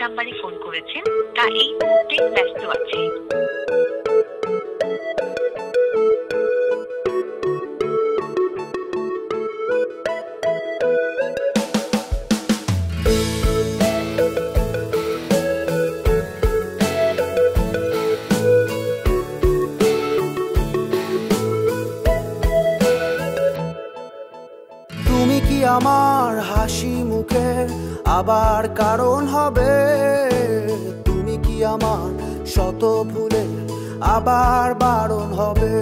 নাম্বারে ফোন করেছেন তা এই মুহূর্তে ব্যস্ত আছে। তুমি কি আমার হাসি মুখের আবার কারণ হবে? তুমি কি আমার শত ভুলে আবার বারণ হবে?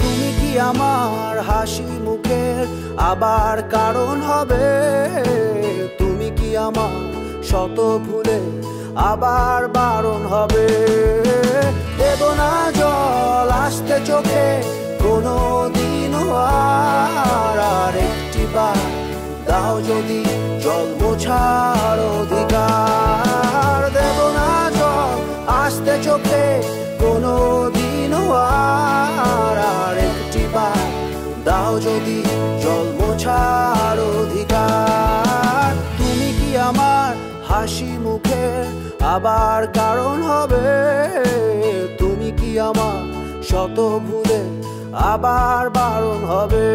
তুমি কি আমার হাসি মুখের আবার কারণ হবে? তুমি কি আমার শত ভুলে আবার বারণ হবে? দেব না জল আসতে চোখে কোনো দিনও আর একটি বার দাও যদি জল মোছার অধিকার। দেব না জল আসতে চোখে কোনো দিনও আর একটি বার দাও যদি জল মোছার অধিকার। তুমি কি আমার হাসি মুখের আবার কারণ হবে? তুমি কি আমার শত ভুলে আবার বারণ হবে?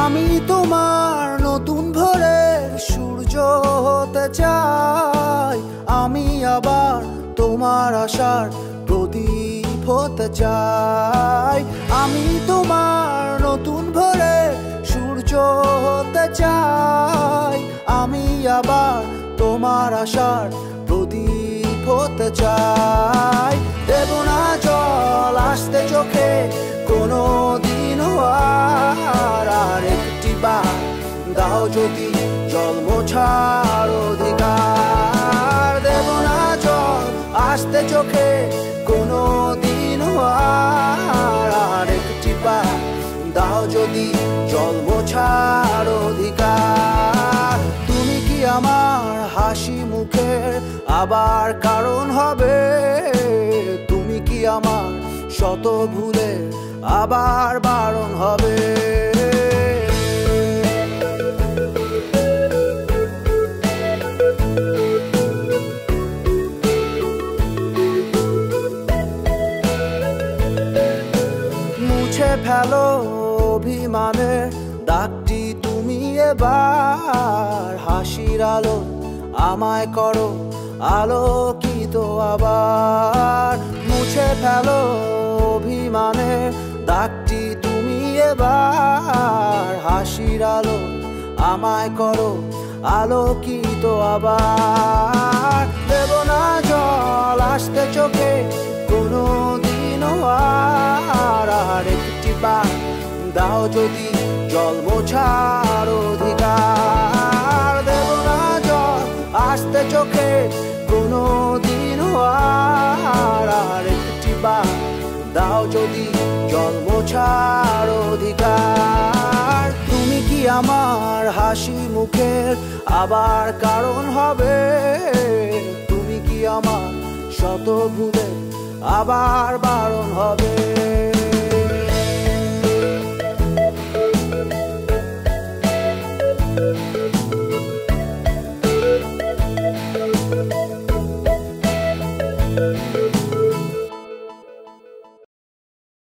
আমি তোমার নতুন ভোরের সূর্য হতে চাই, আমি আবার তোমার আশার প্রদীপ হতে চাই। আমি তোমার নতুন ভোরের সূর্য হতে চাই, আমি আবার তোমার আশার প্রদীপ হতে চাই। দেব না জল আসতে চোখে কোনো দিনও আর একটি বার দাও যদি জল মোছার অধিকার। দেব না জল আসতে চোখে কোনো দিনও আর একটি বার দাও যদি জল মোছার অধিকার। তুমি কি আমার হাসি মুখের আবার কারণ হবে? তুমি কি আমার শত ভুলে আবার বারণ হবে? মুছে ফেলো অভিমানের দাগটি তুমি এবার, হাসির আলো আমায় করো আলোকিত আবার। মুছে ফেলো অভিমানের দাগটি তুমি এবার, হাসির আলো আমায় করো আলোকিত আবার। দেব না জল আসতে চোখে কোনো দিনও আর একটি বার দাও যদি জল মোছার অধিকার। দেব না জল আসতে চোখে কোনো দিনও আর একটি বার দাও যদি জল মোছার অধিকার। তুমি কি আমার হাসি মুখের আবার কারণ হবে? তুমি কি আমার শত ভুলে আবার বারণ হবে?